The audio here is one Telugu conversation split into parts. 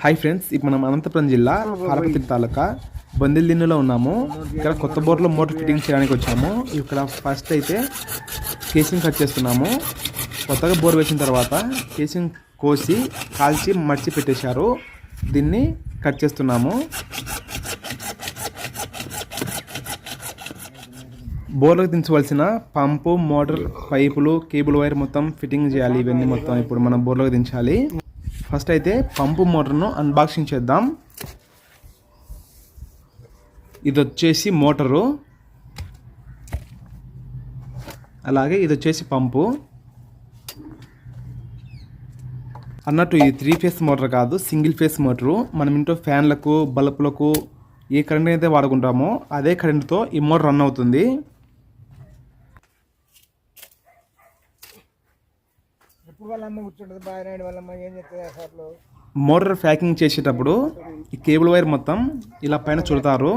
హాయ్ ఫ్రెండ్స్, ఇప్పుడు మనం అనంతపురం జిల్లా పాలకపల్లి తాలూకా బందిల్దిన్నెలో ఉన్నాము. ఇక్కడ కొత్త బోర్లో మోటార్ ఫిట్టింగ్ చేయడానికి వచ్చాము. ఇక్కడ ఫస్ట్ అయితే కేసింగ్ కట్ చేస్తున్నాము. కొత్తగా బోర్ వేసిన తర్వాత కేసింగ్ కోసి కాల్చి మడిచి పెట్టేశారు. దీన్ని కట్ చేస్తున్నాము. బోర్లకు దించవలసిన పంపు, మోటార్, పైపులు, కేబుల్ వైర్ మొత్తం ఫిట్టింగ్ చేయాలి. ఇవన్నీ మొత్తం ఇప్పుడు మనం బోర్లకు దించాలి. ఫస్ట్ అయితే పంపు మోటార్ను అన్బాక్సింగ్ చేద్దాం. ఇది వచ్చేసి మోటారు, అలాగే ఇది వచ్చేసి పంపు. అన్నట్టు ఇది 3 ఫేస్ మోటార్ కాదు, సింగిల్ ఫేస్ మోటారు. మనం ఇంట్లో ఫ్యాన్లకు, బల్బులకు ఏ కరెంట్ అయితే వాడుకుంటామో అదే కరెంటుతో ఈ మోటార్ రన్ అవుతుంది. మోటార్ ప్యాకింగ్ చేసేటప్పుడు ఈ కేబుల్ వైర్ మొత్తం ఇలా పైన చుడతారు.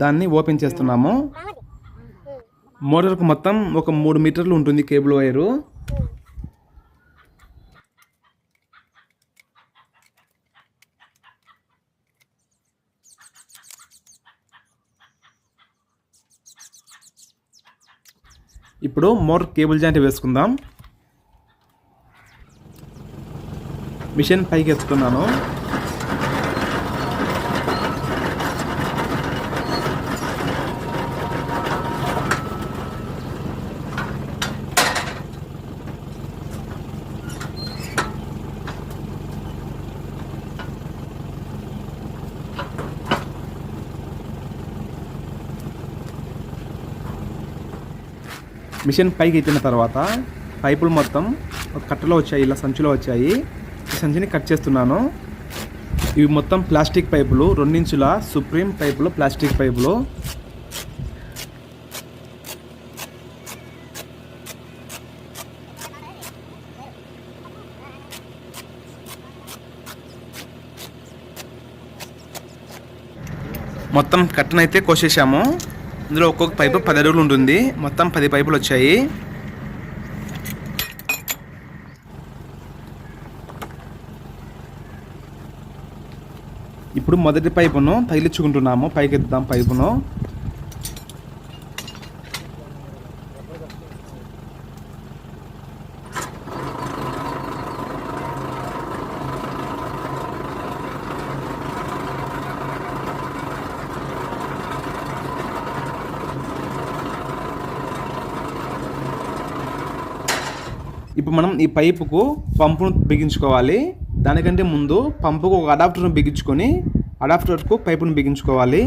దాన్ని ఓపెన్ చేస్తున్నాము. మోటార్కు మొత్తం ఒక 3 మీటర్లు ఉంటుంది కేబుల్ వైరు. ఇప్పుడు మోటార్ కేబుల్ జాయింట్ వేసుకుందాం. మిషన్ పైకి ఎత్తుతున్నాను. మిషన్ పైకి ఎత్తిన తర్వాత పైపులు మొత్తం ఒక కట్టలో వచ్చాయి, ఇలా సంచిలో వచ్చాయి. ఈ సంచిని కట్ చేస్తున్నాను. ఇవి మొత్తం ప్లాస్టిక్ పైపులు, 2 ఇంచుల సుప్రీం పైపులు, ప్లాస్టిక్ పైపులు. మొత్తం కట్టనైతే కోసేసాము. ఇందులో ఒక్కొక్క పైపు 10 అడుగులు ఉంటుంది. మొత్తం 10 పైపులు వచ్చాయి. ఇప్పుడు మొదటి పైపును తగిలించుకుంటున్నాము. పైకెత్తుదాం పైపును. ఇప్పుడు మనం ఈ పైపుకు పంపును బిగించుకోవాలి. దానికంటే ముందు పంపుకు ఒక అడాప్టర్ను బిగించుకొని అడాప్టర్కు పైపును బిగించుకోవాలి.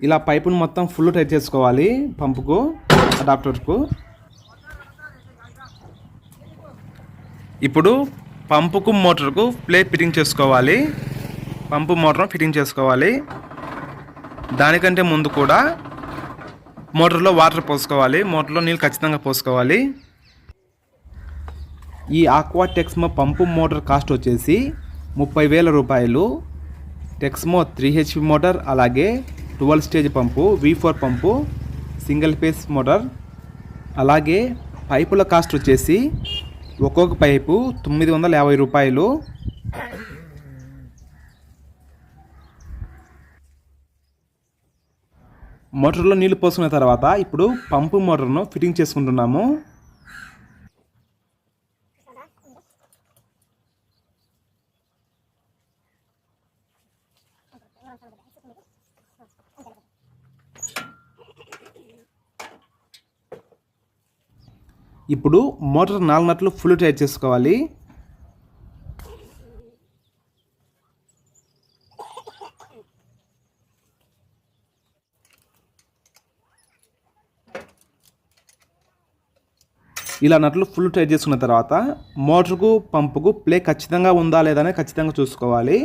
ఇలా పైపును మొత్తం ఫుల్ టైట్ చేసుకోవాలి. పంపుకు, అడాప్టర్కు. ఇప్పుడు పంపుకు, మోటార్కు ప్లేట్ ఫిట్టింగ్ చేసుకోవాలి. పంపు మోటార్ ఫిట్టింగ్ చేసుకోవాలి. దానికంటే ముందు కూడా మోటార్లో వాటర్ పోసుకోవాలి. మోటార్లో నీళ్ళు ఖచ్చితంగా పోసుకోవాలి. ఈ ఆక్వా టెక్స్మో పంపు మోటార్ కాస్ట్ వచ్చేసి 30,000 రూపాయలు. టెక్స్మో 3HP మోటార్, అలాగే 12 స్టేజ్ పంపు, V4 పంపు, సింగిల్ ఫేస్ మోటార్. అలాగే పైపుల కాస్ట్ వచ్చేసి ఒక్కొక్క పైపు 950 రూపాయలు. మోటార్లో నీళ్లు పోసుకున్న తర్వాత ఇప్పుడు పంపు మోటార్ను ఫిట్టింగ్ చేసుకుంటున్నాము. ఇప్పుడు మోటార్ 4 నట్లు ఫుల్ టైట్ చేసుకోవాలి. ఇలా నట్లు ఫుల్ టైట్ చేసుకున్న తర్వాత మోటార్కు పంపుకు ప్లే ఖచ్చితంగా ఉందా లేదా అనేది ఖచ్చితంగా చూసుకోవాలి.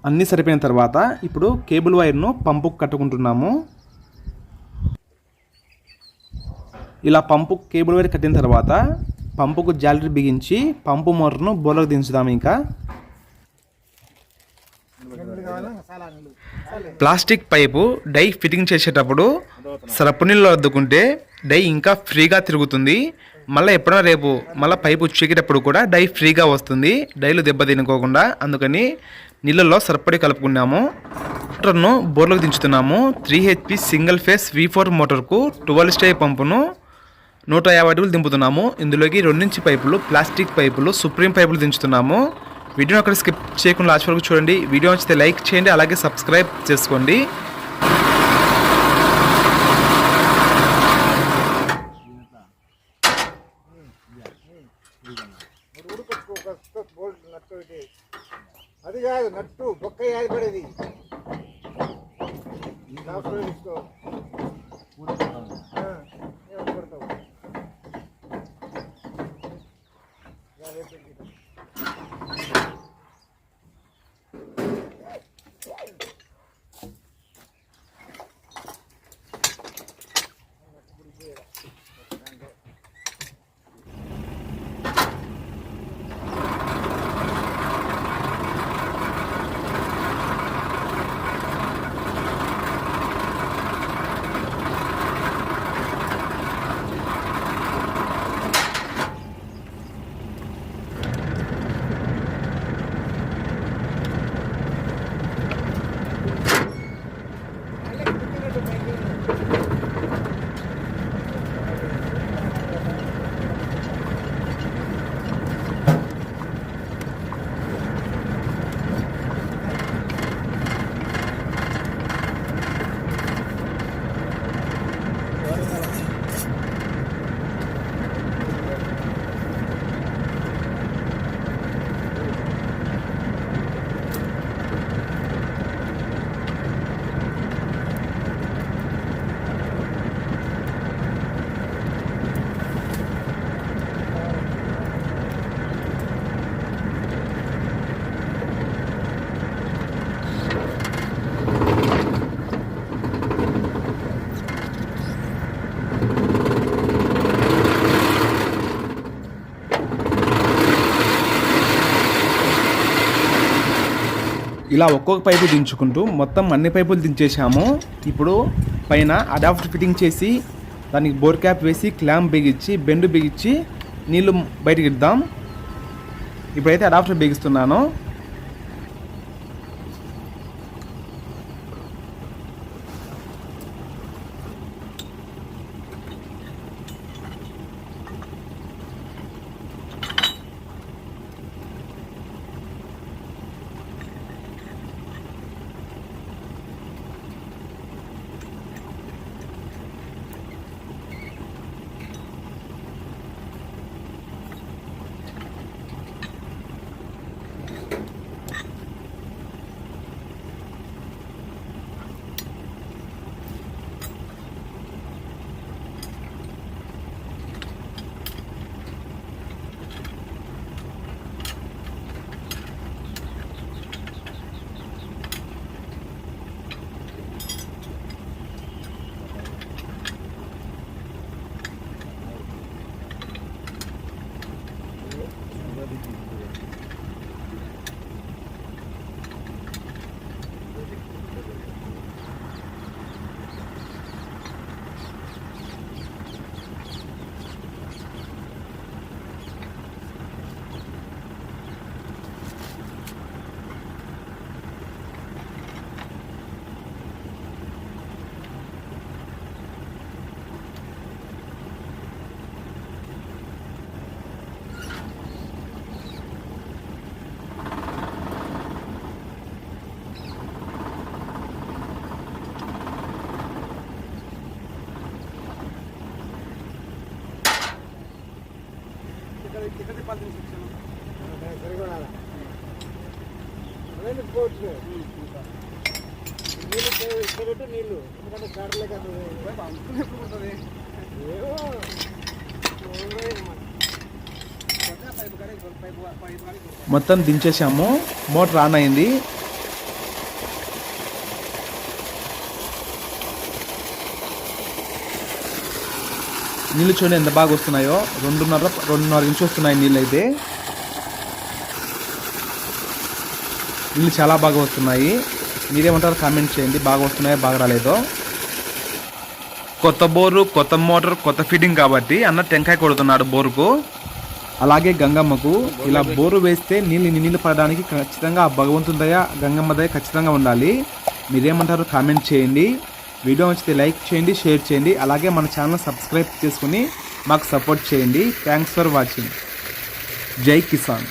అన్నీ సరిపోయిన తర్వాత ఇప్పుడు కేబుల్ వైర్ను పంపుకు కట్టుకుంటున్నాము. ఇలా పంపు కేబుల్ వైర్ కట్టిన తర్వాత పంపుకు జాలరీ బిగించి పంపు మోటార్ను బోర్లకు దించుదాము. ఇంకా ప్లాస్టిక్ పైపు డై ఫిట్టింగ్ చేసేటప్పుడు సరపు నీళ్ళు అద్దుకుంటే డై ఇంకా ఫ్రీగా తిరుగుతుంది. మళ్ళీ ఎప్పుడైనా రేపు మళ్ళీ పైపు చీకేటప్పుడు కూడా డై ఫ్రీగా వస్తుంది, డైలు దెబ్బ తినుకోకుండా. అందుకని నీళ్ళల్లో సరపడి కలుపుకున్నాము. మోటార్ను బోర్లకు దించుతున్నాము. 3 HP single phase V4 మోటార్కు 12 stage పంపును 150 అడుగులు దింపుతున్నాము. ఇందులోకి 2 ఇంచ్ పైపులు, ప్లాస్టిక్ పైపులు, సుప్రీం పైపులు దించుతున్నాము. వీడియోని అక్కడ స్కిప్ చేయకుండా లాస్ట్ వరకు చూడండి. వీడియో నచ్చితే లైక్ చేయండి, అలాగే సబ్స్క్రైబ్ చేసుకోండి. అది కాదు నట్టు బొక్క యాది పడేది ఇలా ఒక్కొక్క పైపు దించుకుంటూ మొత్తం అన్ని పైపులు దించేసాము. ఇప్పుడు పైన అడాప్టర్ ఫిట్టింగ్ చేసి దానికి బోర్ క్యాప్ వేసి క్లాంప్ బిగించి బెండు బిగించి నీళ్లు బయటికి ఇద్దాం. ఇప్పుడైతే అడాప్టర్ బిగిస్తున్నాను. నీళ్ళు ఎందుకంటే మొత్తం దించేసాము. మోటార్ ఆన్ అయింది. నీళ్ళు చూడండి ఎంత బాగా వస్తున్నాయో. 2.5 ఇంచు వస్తున్నాయి నీళ్ళు అయితే. నీళ్ళు చాలా బాగా వస్తున్నాయి. మీరేమంటారు కామెంట్ చేయండి, బాగా వస్తున్నాయో బాగా రాలేదో. కొత్త బోరు, కొత్త మోటార్, కొత్త ఫిట్టింగ్ కాబట్టి అన్న టెంకాయ కొడుతున్నాడు బోరుకు. అలాగే గంగమ్మకు ఇలా బోరు వేస్తే నీళ్ళు పడడానికి ఖచ్చితంగా ఆ భగవంతుని దయ, గంగమ్మ దయ ఖచ్చితంగా ఉండాలి. మీరేమంటారు కామెంట్ చేయండి. వీడియో నచ్చితే లైక్ చేయండి, షేర్ చేయండి. అలాగే మన ఛానల్ సబ్స్క్రైబ్ చేసుకుని మాకు సపోర్ట్ చేయండి. Thanks for watching. జై కిసాన్.